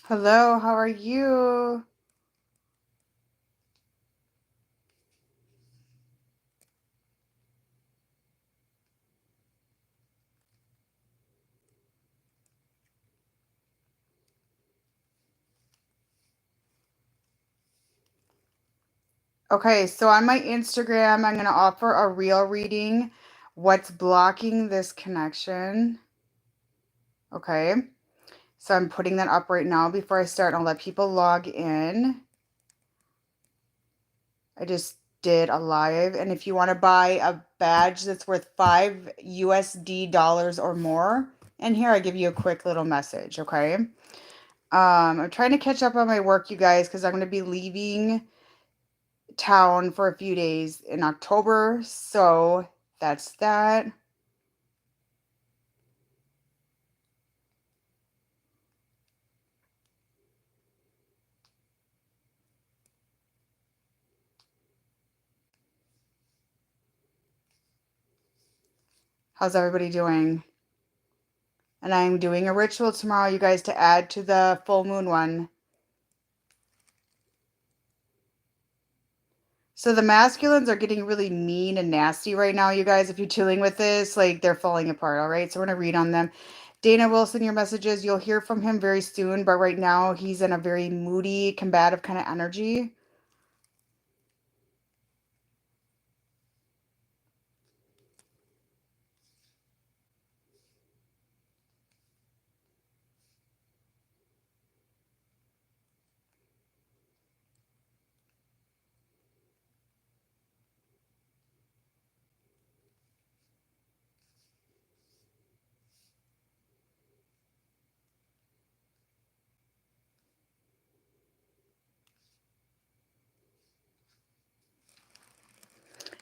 Hello, how are you? Okay, so on my Instagram, I'm going to offer a real reading. What's blocking this connection? Okay, so I'm putting that up right now before I start. I'll let people log in. I just did a live, and if you want to buy a badge that's worth 5 USD dollars or more, and here I give you a quick little message, okay? I'm trying to catch up on my work, you guys, because I'm going to be leaving town for a few days in October. So that's that. How's everybody doing? And I'm doing a ritual tomorrow, you guys, to add to the full moon one. So the masculines are getting really mean and nasty right now, you guys. If you're dealing with this, like they're falling apart, all right? So we're going to read on them. Dana Wilson, your messages, you'll hear from him very soon, but right now he's in a very moody, combative kind of energy.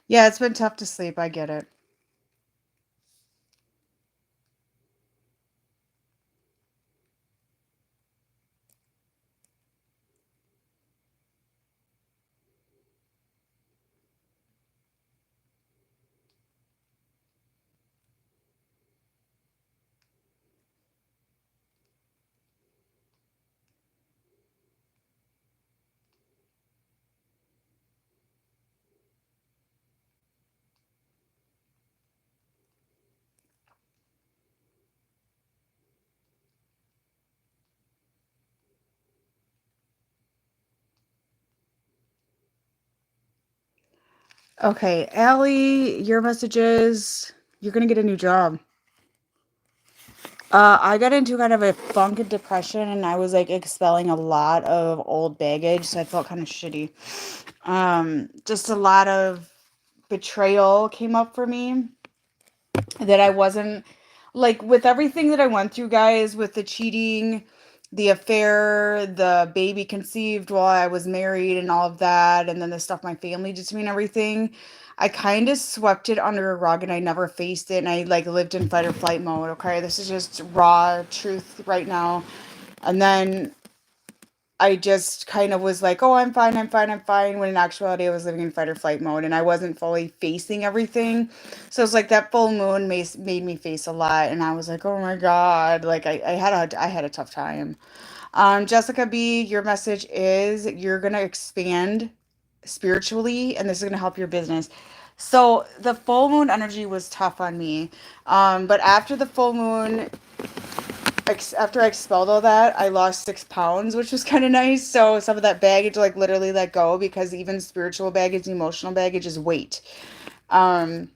Yeah, it's been tough to sleep. I get it. Okay, Allie, your messages, you're going to get a new job. I got into kind of a funk and depression, and I was like expelling a lot of old baggage, so I felt kind of shitty. Just a lot of betrayal came up for me that I wasn't like with everything that I went through, guys, with the cheating, the affair, the baby conceived while I was married, and all of that, and then the stuff my family did to me and everything. I kind of swept it under a rug and I never faced it, and I like lived in fight or flight mode. Okay, this is just raw truth right now. And then I just kind of was like, "Oh, I'm fine, I'm fine, I'm fine," when in actuality I was living in fight or flight mode and I wasn't fully facing everything. So it's like that full moon made me face a lot, and I was like, "Oh my God," like I had a tough time. Jessica B, your message is you're gonna expand spiritually, and this is gonna help your business. So the full moon energy was tough on me, but after the full moon, after I expelled all that, I lost 6 pounds, which was kind of nice. So some of that baggage, like literally let go, because even spiritual baggage, emotional baggage is weight. Um,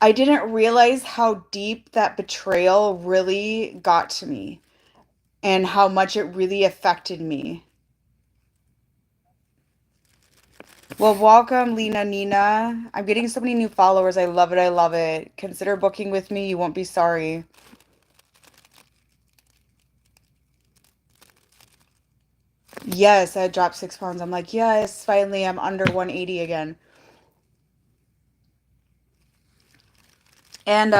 I didn't realize how deep that betrayal really got to me and how much it really affected me. Well, welcome, Lena Nina. I'm getting so many new followers. I love it. I love it. Consider booking with me. You won't be sorry. Yes, I dropped 6 pounds. I'm like, yes, finally, I'm under 180 again. And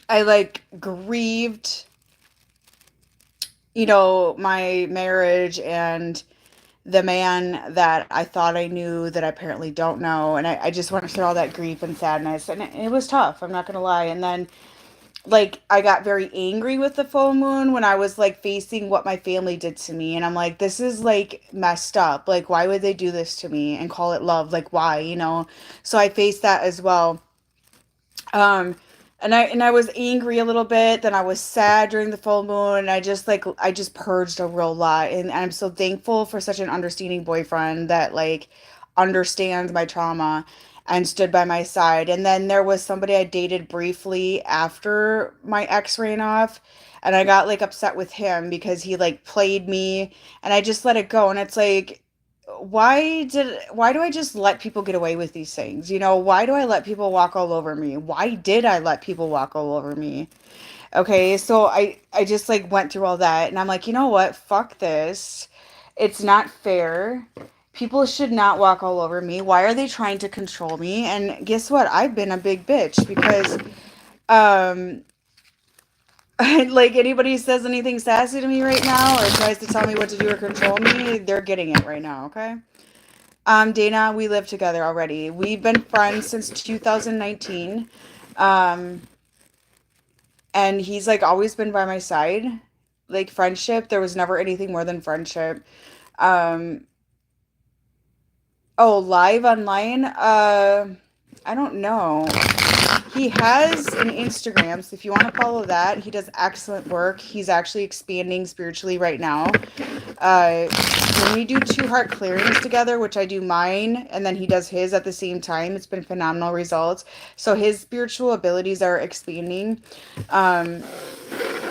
I like grieved, my marriage and the man that I thought I knew that I apparently don't know. And I just went through all that grief and sadness. And it was tough. I'm not going to lie. And then like I got very angry with the full moon when I was like facing what my family did to me, and I'm like, this is like messed up. Like, why would they do this to me and call it love? Like, why, you know? So I faced that as well. Um, and I was angry a little bit, then I was sad during the full moon, and I just purged a real lot. And I'm so thankful for such an understanding boyfriend that like understands my trauma and stood by my side. And then there was somebody I dated briefly after my ex ran off, and I got like upset with him because he like played me, and I just let it go. And it's like, why do I just let people get away with these things? You know, why do I let people walk all over me? Why did I let people walk all over me? Okay, so I just like went through all that, and I'm like, you know what? Fuck this. It's not fair. People should not walk all over me. Why are they trying to control me? And guess what? I've been a big bitch because um like anybody says anything sassy to me right now or tries to tell me what to do or control me, they're getting it right now, okay? Dana, we live together already. We've been friends since 2019. Um, and he's like always been by my side. Like friendship, there was never anything more than friendship. Um, oh, live online? I don't know. He has an Instagram, so if you want to follow that, he does excellent work. He's actually expanding spiritually right now. Uh, when we do two heart clearings together, which I do mine, and then he does his at the same time, it's been phenomenal results. So his spiritual abilities are expanding. Um,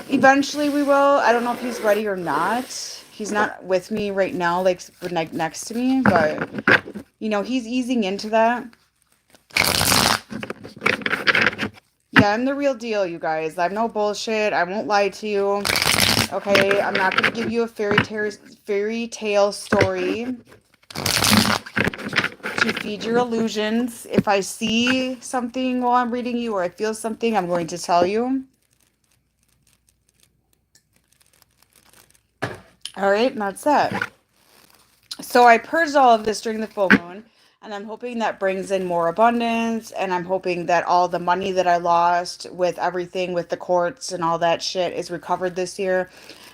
eventually we will. I don't know if he's ready or not. He's not with me right now, like next to me, but you know, he's easing into that. Yeah, I'm the real deal, you guys. I'm no bullshit. I won't lie to you. Okay, I'm not going to give you a fairy tale story to feed your illusions. If I see something while I'm reading you or I feel something, I'm going to tell you. All right, and that's that. So I purged all of this during the full moon, and I'm hoping that brings in more abundance, and I'm hoping that all the money that I lost with everything with the courts and all that shit is recovered this year,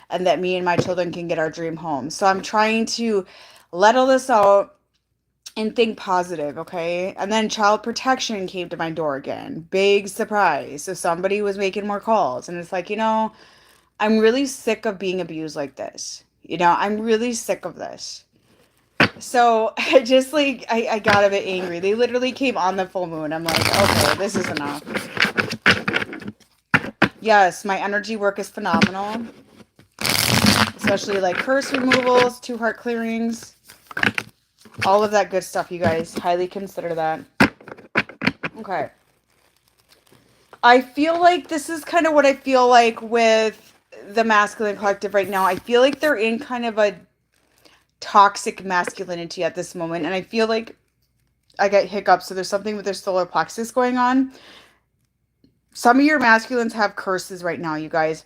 and that me and my children can get our dream home. So I'm trying to let all this out and think positive, okay? And then child protection came to my door again. Big surprise. So somebody was making more calls, and it's like, you know, I'm really sick of being abused like this. You know, I'm really sick of this. So I just like I got a bit angry. They literally came on the full moon. I'm like, okay, this is enough. Yes, my energy work is phenomenal. Especially like curse removals, two heart clearings, all of that good stuff, you guys. Highly consider that. Okay. I feel like this is kind of what I feel like with the masculine collective right now. I feel like they're in kind of a toxic masculinity at this moment. And I feel like I get hiccups. So there's something with their solar plexus going on. Some of your masculines have curses right now, you guys.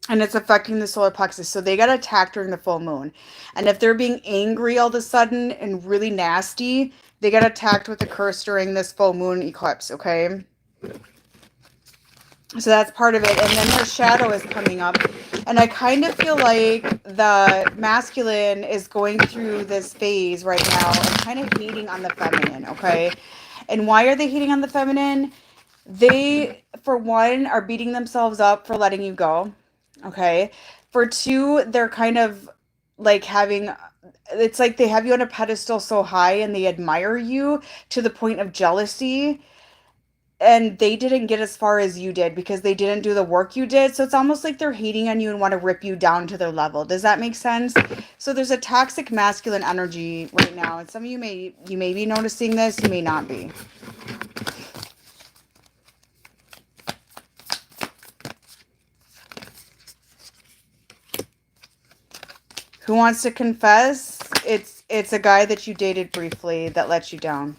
And it's affecting the solar plexus. So they got attacked during the full moon. And if they're being angry all of a sudden and really nasty, they got attacked with a curse during this full moon eclipse, okay? So that's part of it. And then her shadow is coming up. And I kind of feel like the masculine is going through this phase right now and kind of hating on the feminine, okay? And why are they hating on the feminine? They, for one, are beating themselves up for letting you go, okay? For two, they're kind of like having, it's like they have you on a pedestal so high and they admire you to the point of jealousy, and they didn't get as far as you did because they didn't do the work you did. So it's almost like they're hating on you and want to rip you down to their level. Does that make sense? So there's a toxic masculine energy right now, and some of you may be noticing this, you may not be. Who wants to confess? It's a guy that you dated briefly that let you down.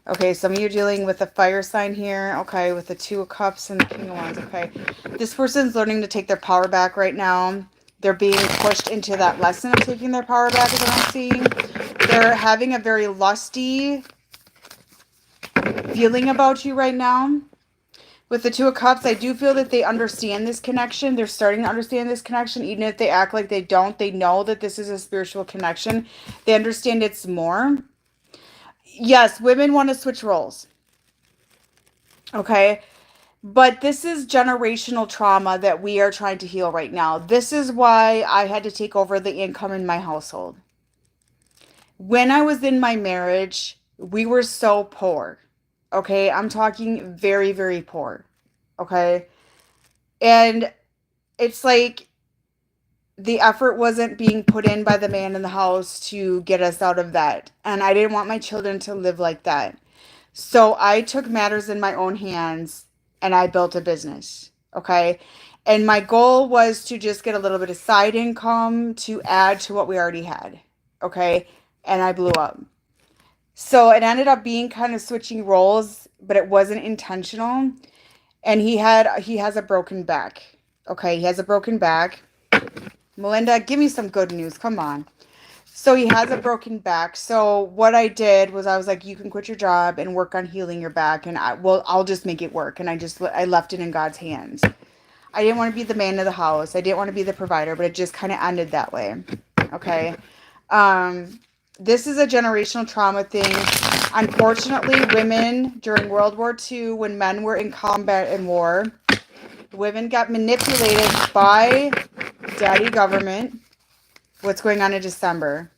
Okay, some of you are dealing with a fire sign here. Okay, with the Two of Cups and the King of Wands. Okay, this person's learning to take their power back right now. They're being pushed into that lesson of taking their power back, is what I'm seeing. They're having a very lusty feeling about you right now. With the Two of Cups, I do feel that they understand this connection. They're starting to understand this connection. Even if they act like they don't, they know that this is a spiritual connection. They understand it's more. Yes, women want to switch roles. Okay. But this is generational trauma that we are trying to heal right now. This is why I had to take over the income in my household. When I was in my marriage, we were so poor. Okay. I'm talking very, very poor. Okay. And it's like the effort wasn't being put in by the man in the house to get us out of that. And I didn't want my children to live like that. So I took matters in my own hands and I built a business. Okay. And my goal was to just get a little bit of side income to add to what we already had. Okay. And I blew up. So it ended up being kind of switching roles, but it wasn't intentional. And he has a broken back. Okay, he has a broken back. Melinda, give me some good news. Come on. So he has a broken back. So what I did was I was like, you can quit your job and work on healing your back, and I'll just make it work. And I left it in God's hands. I didn't want to be the man of the house. I didn't want to be the provider, but it just kind of ended that way. Okay. This is a generational trauma thing. Unfortunately, women during World War II, when men were in combat and war, women got manipulated by daddy government. What's going on in December?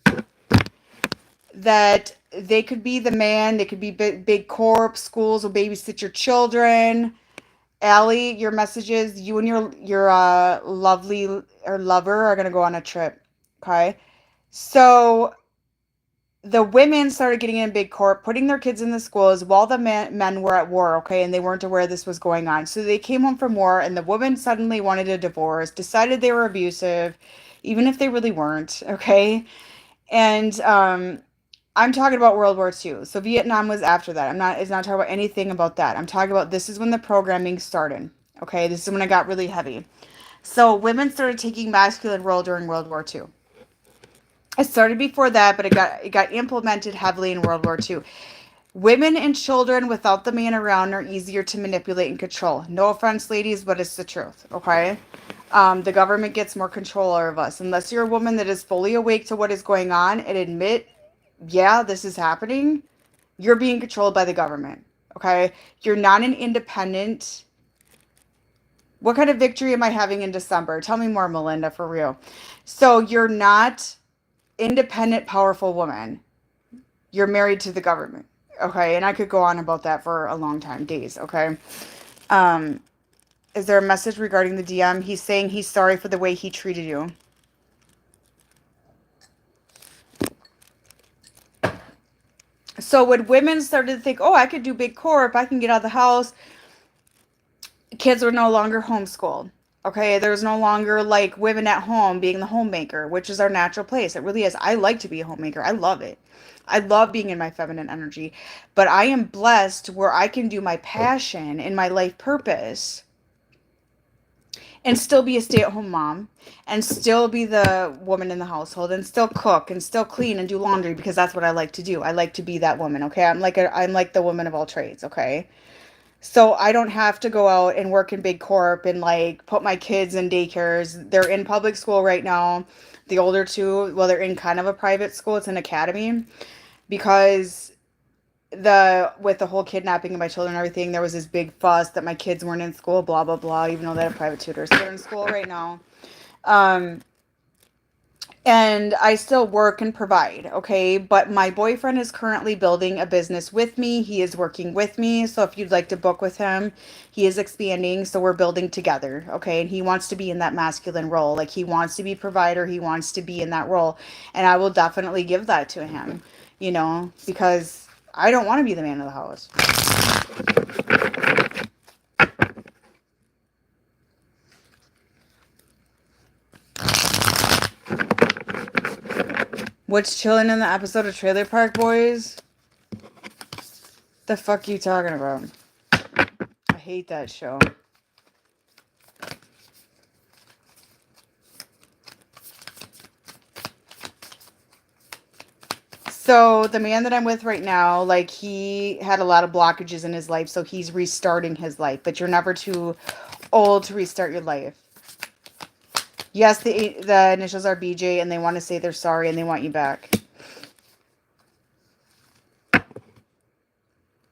That they could be the man, they could be big corp, schools will babysit your children. Allie, your messages, you and your lovely or lover are gonna go on a trip. Okay. So the women started getting in big corp, putting their kids in the schools while the men were at war, okay, and they weren't aware this was going on. So they came home from war, and the women suddenly wanted a divorce, decided they were abusive, even if they really weren't, okay? And I'm talking about World War II. So Vietnam was after that. It's not talking about anything about that. I'm talking about this is when the programming started, okay? This is when it got really heavy. So women started taking masculine role during World War II. It started before that, but it got implemented heavily in World War II. Women and children without the man around are easier to manipulate and control. No offense, ladies, but it's the truth, okay? The government gets more control over us. Unless you're a woman that is fully awake to what is going on and admit, yeah, this is happening, you're being controlled by the government, okay? You're not an independent. What kind of victory am I having in December? Tell me more, Melinda, for real. So you're not independent, powerful woman. You're married to the government. Okay. And I could go on about that for a long time, days. Okay. Um, is there a message regarding the DM? He's saying he's sorry for the way he treated you. So when women started to think, oh, I could do big corp, I can get out of the house, kids were no longer homeschooled. Okay, there's no longer like women at home being the homemaker, which is our natural place. It really is. I like to be a homemaker. I love it. I love being in my feminine energy, but I am blessed where I can do my passion and my life purpose and still be a stay-at-home mom and still be the woman in the household and still cook and still clean and do laundry because that's what I like to do. I like to be that woman, okay? I'm like the woman of all trades, okay? So I don't have to go out and work in big corp and like put my kids in daycares. They're in public school right now. The older two, well, they're in kind of a private school. It's an academy because with the whole kidnapping of my children and everything, there was this big fuss that my kids weren't in school, blah, blah, blah, even though they have private tutors. They're in school right now. Um, and I still work and provide, okay? But my boyfriend is currently building a business with me. He is working with me. So if you'd like to book with him, he is expanding. So we're building together, okay? And he wants to be in that masculine role. Like he wants to be provider. He wants to be in that role. And I will definitely give that to him, because I don't want to be the man of the house. What's chilling in the episode of Trailer Park Boys? The fuck you talking about? I hate that show. So the man that I'm with right now, like he had a lot of blockages in his life, so he's restarting his life. But you're never too old to restart your life. Yes, the initials are BJ, and they want to say they're sorry and they want you back.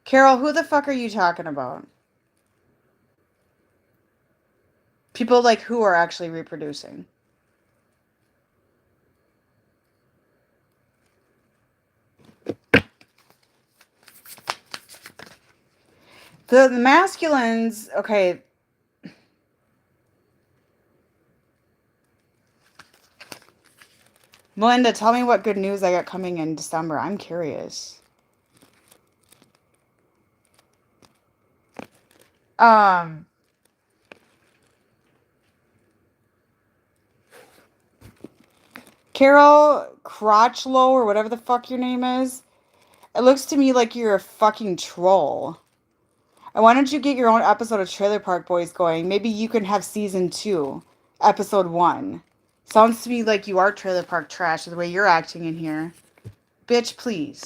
Carol, who the fuck are you talking about? People like who are actually reproducing? The masculines, okay. Melinda, tell me what good news I got coming in December. I'm curious. Um, Carol Crotchlow or whatever the fuck your name is. It looks to me like you're a fucking troll. And why don't you get your own episode of Trailer Park Boys going? Maybe you can have season 2, episode 1. Sounds to me like you are trailer park trash the way you're acting in here. Bitch, please.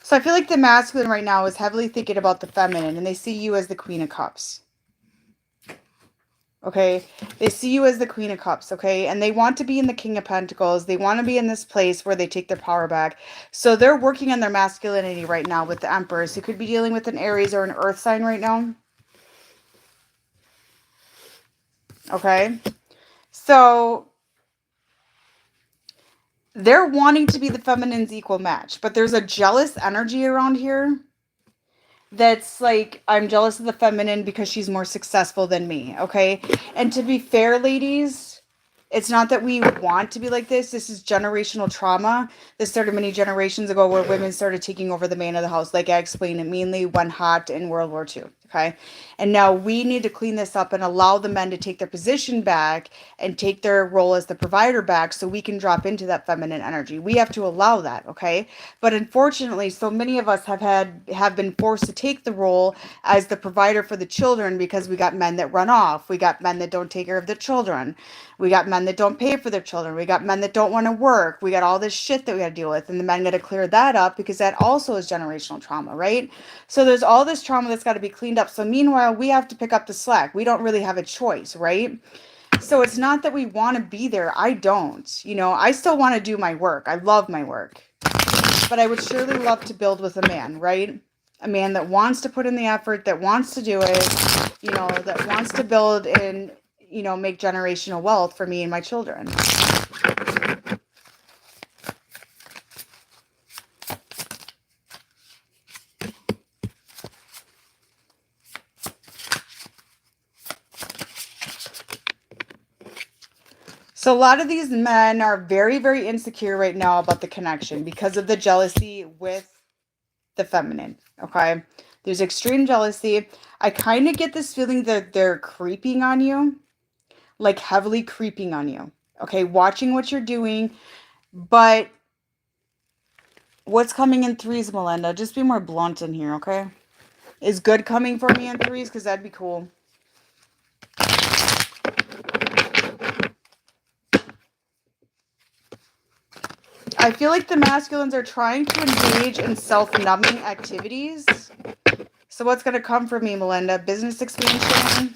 So I feel like the masculine right now is heavily thinking about the feminine, and they see you as the Queen of Cups. Okay? They see you as the Queen of Cups, okay? And they want to be in the King of Pentacles. They want to be in this place where they take their power back. So they're working on their masculinity right now with the Empress. You could be dealing with an Aries or an Earth sign right now. Okay? So they're wanting to be the feminine's equal match, but there's a jealous energy around here that's like, I'm jealous of the feminine because she's more successful than me, okay? And to be fair, ladies, it's not that we want to be like this. This is generational trauma. This started many generations ago where women started taking over the man of the house. Like I explained, it mainly went hot in World War II. Okay. And now we need to clean this up and allow the men to take their position back and take their role as the provider back so we can drop into that feminine energy. We have to allow that. Okay. But unfortunately, so many of us have been forced to take the role as the provider for the children because we got men that run off. We got men that don't take care of the children. We got men that don't pay for their children. We got men that don't want to work. We got all this shit that we got to deal with. And the men got to clear that up because that also is generational trauma, right? So there's all this trauma that's got to be cleaned up. So meanwhile, we have to pick up the slack. We don't really have a choice, right? So it's not that we want to be there. I don't. You know, I still want to do my work. I love my work. But I would surely love to build with a man, right? A man that wants to put in the effort, that wants to do it, you know, that wants to build and, you know, make generational wealth for me and my children. So a lot of these men are very, very insecure right now about the connection because of the jealousy with the feminine. Okay. There's extreme jealousy. I kind of get this feeling that they're creeping on you, like heavily creeping on you. Okay. Watching what you're doing. But what's coming in threes, Melinda? Just be more blunt in here. Okay. Is good coming for me in threes? Because that'd be cool. I feel like the masculines are trying to engage in self-numbing activities. So what's going to come for me, Melinda? Business expansion.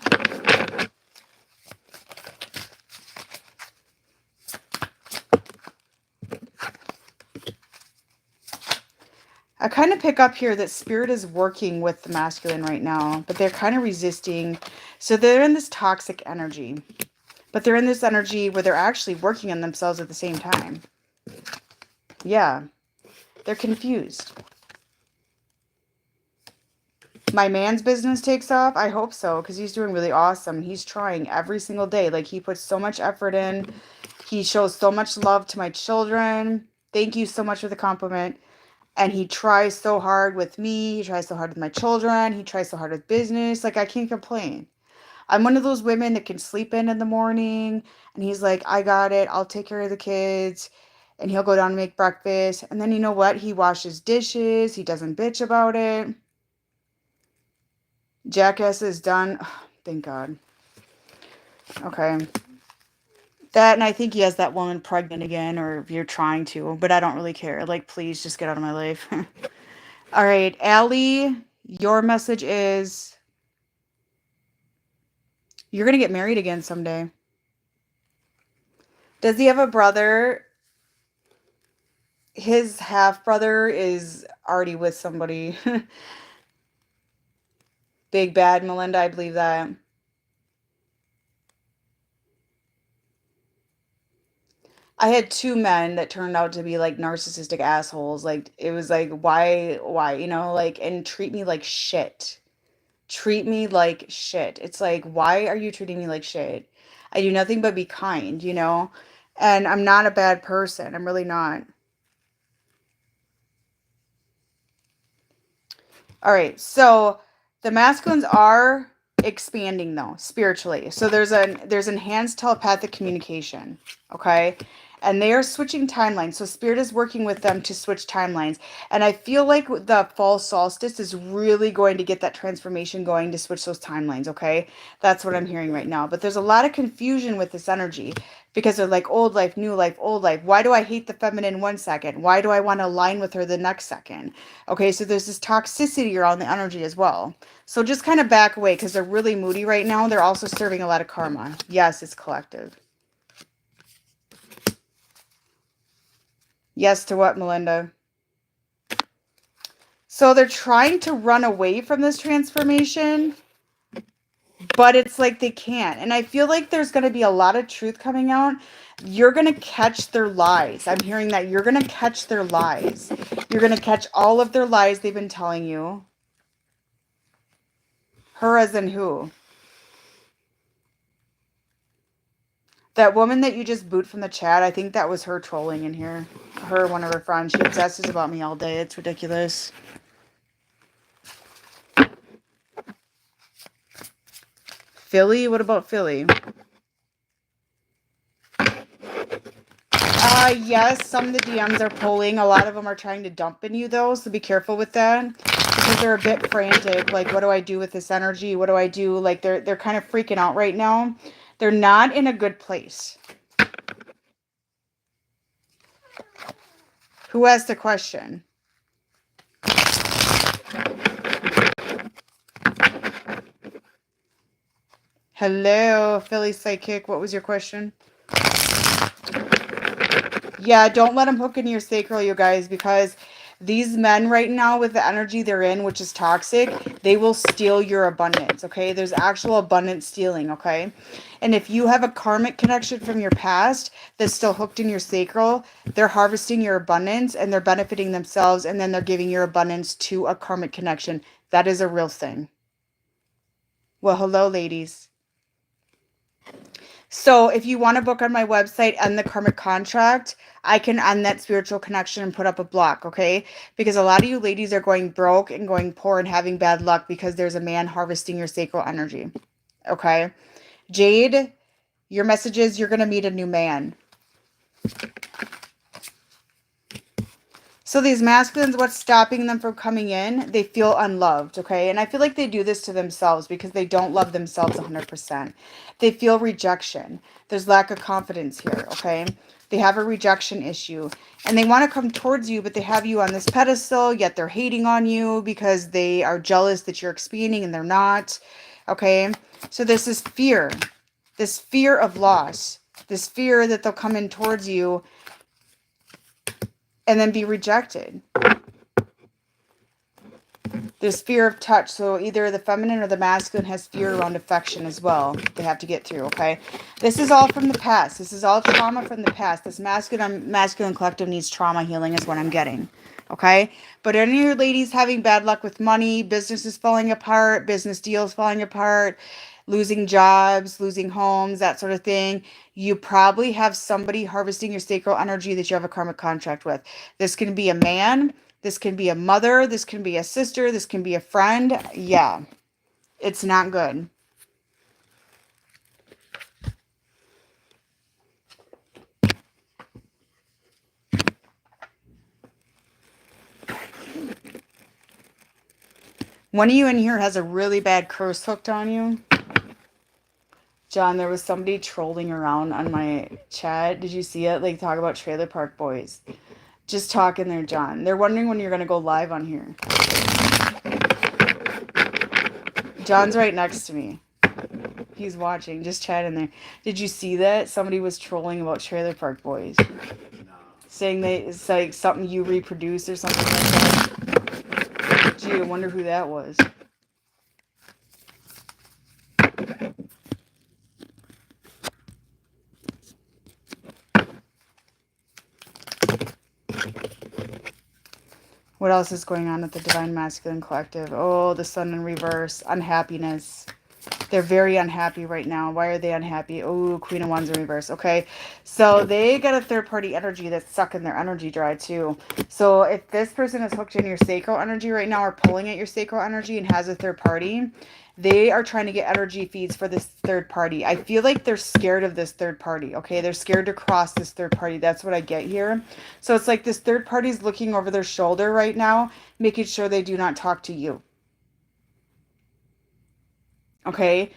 I kind of pick up here that spirit is working with the masculine right now, but they're kind of resisting. So they're in this toxic energy, but they're in this energy where they're actually working on themselves at the same time. Yeah, they're confused. My man's business takes off. I hope so, because he's doing really awesome. He's trying every single day. Like, he puts so much effort in. He shows so much love to my children. Thank you so much for the compliment. And he tries so hard with me. He tries so hard with my children. He tries so hard with business. Like, I can't complain. I'm one of those women that can sleep in the morning. And he's like, I got it. I'll take care of the kids. And he'll go down and make breakfast. And then you know what? He washes dishes. He doesn't bitch about it. Jackass is done. Oh, thank God. Okay. That, and I think he has that woman pregnant again, or if you're trying to, but I don't really care. Like, please just get out of my life. All right, Allie, your message is you're going to get married again someday. Does he have a brother? His half brother is already with somebody. Big bad Melinda, I believe that. I had two men that turned out to be like narcissistic assholes. Like it was like why, like and treat me like shit. Treat me like shit. It's like why are you treating me like shit? I do nothing but be kind. And I'm not a bad person. I'm really not. All right. So the masculines are expanding though spiritually. So there's enhanced telepathic communication. Okay. And they are switching timelines. So spirit is working with them to switch timelines. And I feel like the fall solstice is really going to get that transformation going to switch those timelines. Okay. That's what I'm hearing right now. But there's a lot of confusion with this energy because they're like old life, new life, old life. Why do I hate the feminine 1 second? Why do I want to align with her the next second? Okay, so there's this toxicity around the energy as well. So just kind of back away because they're really moody right now. They're also serving a lot of karma. Yes, it's collective. Yes to what, Melinda? So they're trying to run away from this transformation, but it's like they can't. And I feel like there's going to be a lot of truth coming out. You're going to catch their lies. I'm hearing that you're going to catch their lies. You're going to catch all of their lies they've been telling you. Her as in who? That woman that you just boot from the chat, I think that was her trolling in here. Her, one of her friends. She obsesses about me all day. It's ridiculous. Philly? What about Philly? Yes, some of the DMs are pulling. A lot of them are trying to dump in you, though, so be careful with that. Because they're a bit frantic. Like, what do I do with this energy? What do I do? Like, they're kind of freaking out right now. They're not in a good place. Who asked the question? Hello, Philly Psychic. What was your question? Yeah, don't let them hook into your sacral, you guys, because these men right now with the energy they're in, which is toxic, they will steal your abundance, okay? There's actual abundance stealing, okay? And if you have a karmic connection from your past that's still hooked in your sacral, they're harvesting your abundance and they're benefiting themselves and then they're giving your abundance to a karmic connection. That is a real thing. Well, hello, ladies. So if you want to book on my website and the karmic contract, I can end that spiritual connection and put up a block, okay? Because a lot of you ladies are going broke and going poor and having bad luck because there's a man harvesting your sacral energy, okay? Jade, your message is you're going to meet a new man. So these masculines, what's stopping them from coming in? They feel unloved, okay? And I feel like they do this to themselves because they don't love themselves 100%. They feel rejection. There's lack of confidence here, okay? They have a rejection issue. And they want to come towards you, but they have you on this pedestal, yet they're hating on you because they are jealous that you're expanding and they're not, okay? So this is fear. This fear of loss. This fear that they'll come in towards you and then be rejected. There's fear of touch. So either the feminine or the masculine has fear around affection as well. They have to get through, okay? This is all from the past. This is all trauma from the past. This masculine collective needs trauma healing is what I'm getting, okay? But any of your ladies having bad luck with money, businesses falling apart, business deals falling apart, losing jobs, losing homes, that sort of thing, you probably have somebody harvesting your sacral energy that you have a karmic contract with. This can be a man. This can be a mother. This can be a sister. This can be a friend. Yeah, it's not good. One of you in here has a really bad curse hooked on you. John, there was somebody trolling around on my chat. Did you see it? Like, talk about Trailer Park Boys. Just talking there, John. They're wondering when you're going to go live on here. John's right next to me. He's watching, just chatting there. Did you see that? Somebody was trolling about Trailer Park Boys. No. Saying it's like something you reproduce or something like that. Gee, I wonder who that was. What else is going on at the Divine Masculine Collective? Oh, the Sun in reverse. Unhappiness. They're very unhappy right now. Why are they unhappy? Oh, Queen of Wands in reverse. Okay, so they got a third-party energy that's sucking their energy dry too. So if this person is hooked in your sacral energy right now or pulling at your sacral energy and has a third party, they are trying to get energy feeds for this third party. I feel like they're scared of this third party, okay? They're scared to cross this third party. That's what I get here. So it's like this third party is looking over their shoulder right now, making sure they do not talk to you. Okay,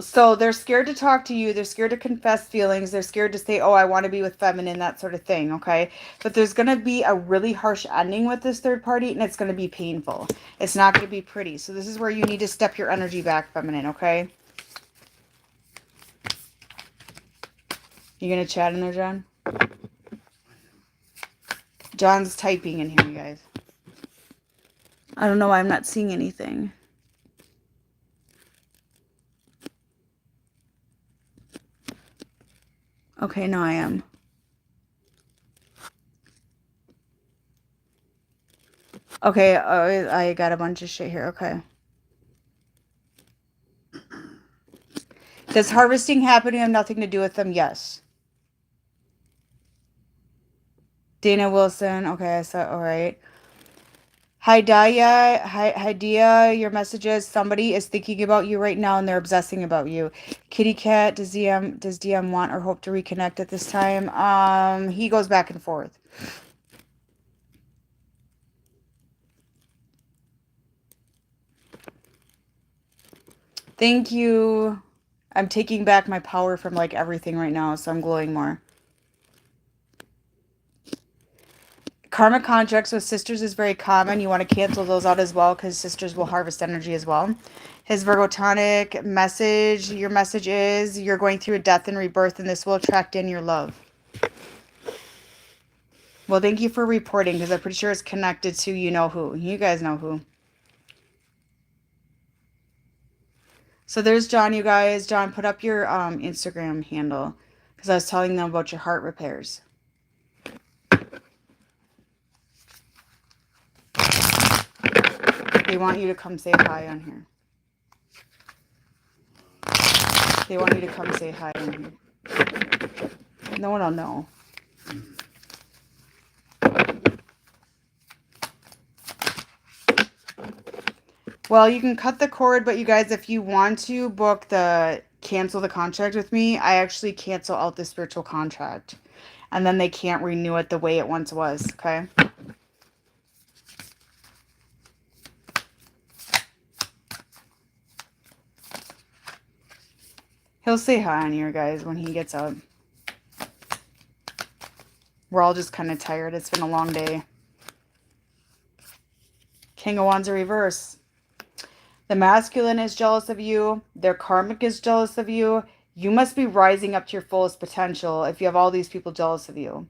so they're scared to talk to you. They're scared to confess feelings. They're scared to say, oh, I want to be with feminine, that sort of thing. Okay, but there's going to be a really harsh ending with this third party, and it's going to be painful. It's not going to be pretty. So this is where you need to step your energy back, feminine. Okay, you going to chat in there, John? John's typing in here, you guys. I don't know why I'm not seeing anything. Okay, no, I am. Okay, I got a bunch of shit here. Okay. Does harvesting happening have nothing to do with them? Yes. Dana Wilson. Okay, I saw. All right. Hi, Daya. Hi, Dia. Your messages. Somebody is thinking about you right now and they're obsessing about you. Kitty Cat. Does DM want or hope to reconnect at this time? He goes back and forth. Thank you. I'm taking back my power from like everything right now, so I'm glowing more. Karmic contracts with sisters is very common. You want to cancel those out as well because sisters will harvest energy as well. His Virgo tonic message, your message is you're going through a death and rebirth and this will attract in your love. Well, thank you for reporting because I'm pretty sure it's connected to you know who. You guys know who. So there's John, you guys. John, put up your Instagram handle because I was telling them about your heart repairs. They want you to come say hi on here. They want you to come say hi on here. No one will know. Well, you can cut the cord, but you guys, if you want to book cancel the contract with me, I actually cancel out the spiritual contract. And then they can't renew it the way it once was, okay? He'll say hi on here, guys, when he gets up. We're all just kind of tired. It's been a long day. King of Wands in reverse. The masculine is jealous of you. Their karmic is jealous of you. You must be rising up to your fullest potential if you have all these people jealous of you.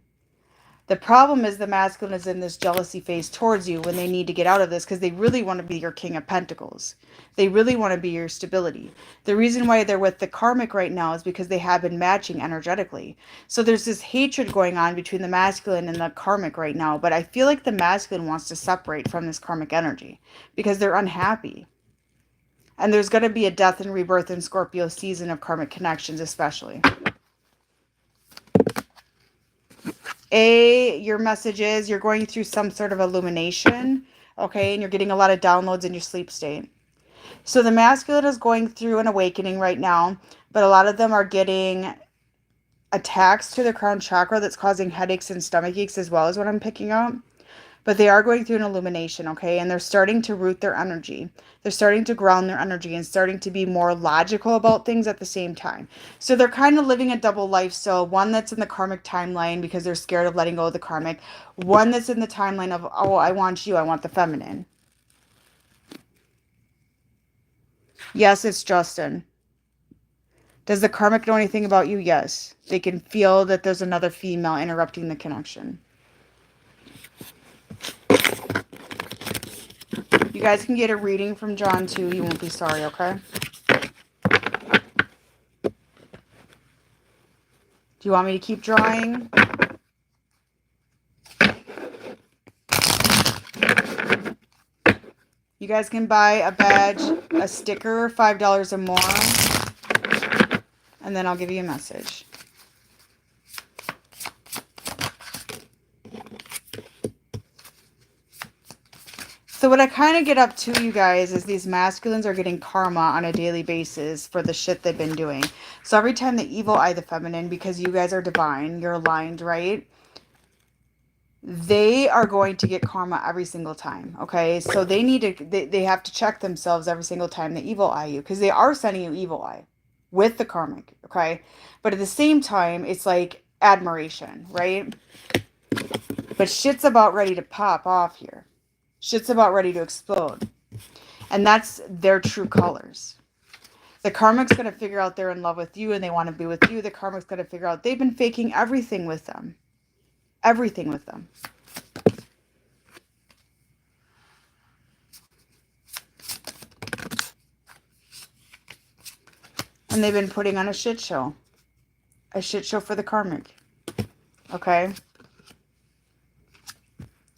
The problem is the masculine is in this jealousy phase towards you when they need to get out of this because they really want to be your King of Pentacles. They really want to be your stability. The reason why they're with the karmic right now is because they have been matching energetically. So there's this hatred going on between the masculine and the karmic right now. But I feel like the masculine wants to separate from this karmic energy because they're unhappy. And there's going to be a death and rebirth in Scorpio season of karmic connections especially. Your message is you're going through some sort of illumination, okay, and you're getting a lot of downloads in your sleep state. So the masculine is going through an awakening right now, but a lot of them are getting attacks to the crown chakra that's causing headaches and stomach aches as well as what I'm picking up. But they are going through an illumination, okay? And they're starting to root their energy. They're starting to ground their energy and starting to be more logical about things at the same time. So they're kind of living a double life still. One that's in the karmic timeline because they're scared of letting go of the karmic. One that's in the timeline of, oh, I want you. I want the feminine. Yes, it's Justin. Does the karmic know anything about you? Yes. They can feel that there's another female interrupting the connection. You guys can get a reading from John too. You won't be sorry, okay? Do you want me to keep drawing? You guys can buy a badge, a sticker, $5 or more. And then I'll give you a message. So what I kind of get up to, you guys, is these masculines are getting karma on a daily basis for the shit they've been doing. So every time the evil eye the feminine, because you guys are divine, you're aligned, right? They are going to get karma every single time, okay? So they need to, they have to check themselves every single time they evil eye you, because they are sending you evil eye with the karmic, okay? But at the same time, it's like admiration, right? But shit's about ready to pop off here. Shit's about ready to explode. And that's their true colors. The karmic's going to figure out they're in love with you and they want to be with you. The karmic's going to figure out they've been faking everything with them. Everything with them. And they've been putting on a shit show. A shit show for the karmic. Okay?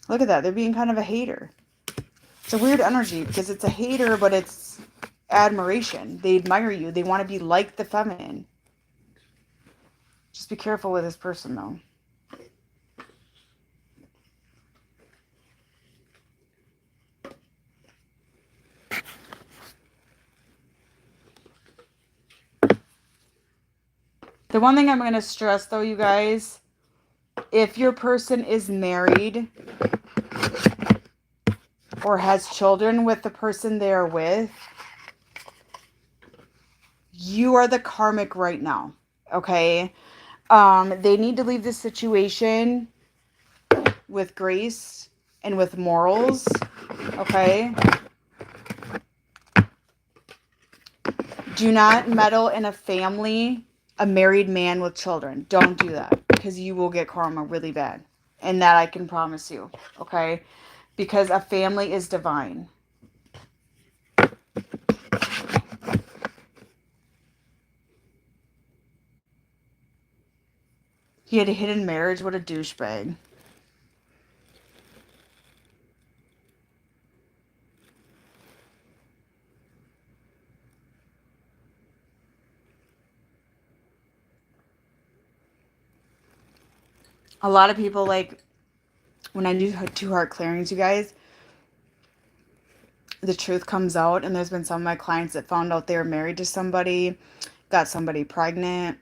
Look at that. They're being kind of a hater. It's a weird energy because it's a hater, but it's admiration. They admire you. They want to be like the feminine. Just be careful with this person, though. The one thing I'm going to stress, though, you guys, if your person is married or has children with the person they are with, you are the karmic right now, okay? They need to leave this situation with grace and with morals, okay? Do not meddle in a family, a married man with children. Don't do that because you will get karma really bad. And that I can promise you, okay? Because a family is divine. He had a hidden marriage. What a douchebag. A lot of people, like, when I do two-heart clearings, you guys, the truth comes out. And there's been some of my clients that found out they were married to somebody, got somebody pregnant,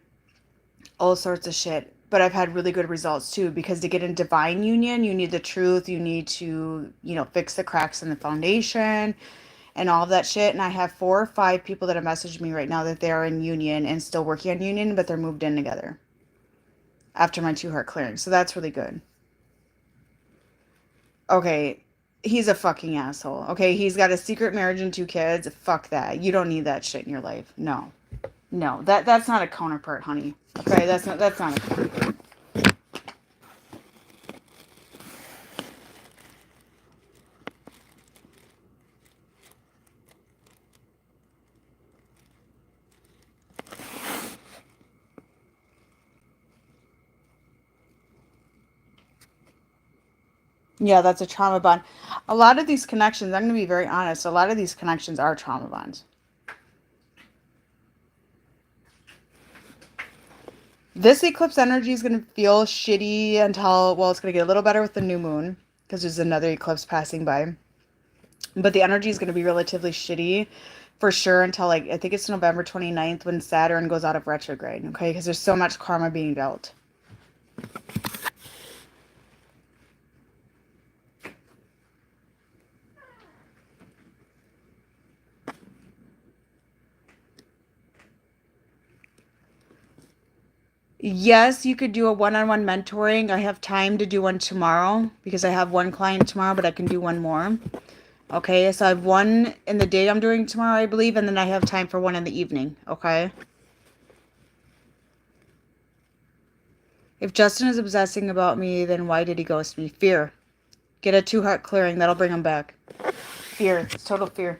all sorts of shit. But I've had really good results too, because to get in divine union, you need the truth. You need to, fix the cracks in the foundation and all of that shit. And I have 4 or 5 people that have messaged me right now that they are in union and still working on union, but they're moved in together after my 2-heart clearing. So that's really good. Okay, he's a fucking asshole. Okay, he's got a secret marriage and 2 kids. Fuck that. You don't need that shit in your life. No. No, that's not a counterpart, honey. Okay, that's not a counterpart. Yeah, that's a trauma bond. A lot of these connections, I'm going to be very honest, a lot of these connections are trauma bonds. This eclipse energy is going to feel shitty until, well, it's going to get a little better with the new moon because there's another eclipse passing by. But the energy is going to be relatively shitty for sure until, like, I think it's November 29th when Saturn goes out of retrograde, okay? Because there's so much karma being built. Yes, you could do a one-on-one mentoring. I have time to do one tomorrow because I have one client tomorrow, but I can do one more. Okay, so I have one in the day I'm doing tomorrow, I believe, and then I have time for one in the evening. Okay. If Justin is obsessing about me, then why did he ghost me? Fear. Get a 2 heart clearing. That'll bring him back. Fear. It's total fear.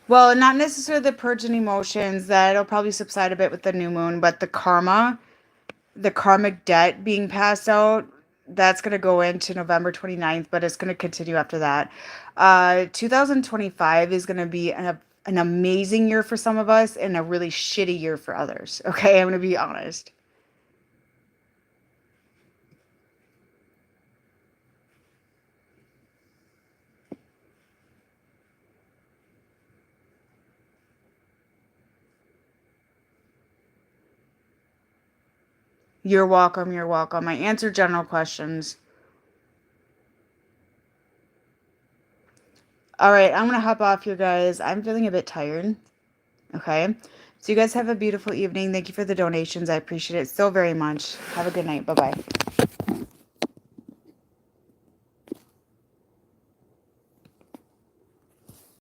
Well, not necessarily the purging emotions. That'll probably subside a bit with the new moon, but the karma, the karmic debt being passed out, that's going to go into November 29th, but it's going to continue after that. 2025 is going to be an amazing year for some of us and a really shitty year for others. Okay, I'm going to be honest. You're welcome. You're welcome. I answer general questions. All right, I'm going to hop off here, guys. I'm feeling a bit tired. Okay. So you guys have a beautiful evening. Thank you for the donations. I appreciate it so very much. Have a good night. Bye-bye.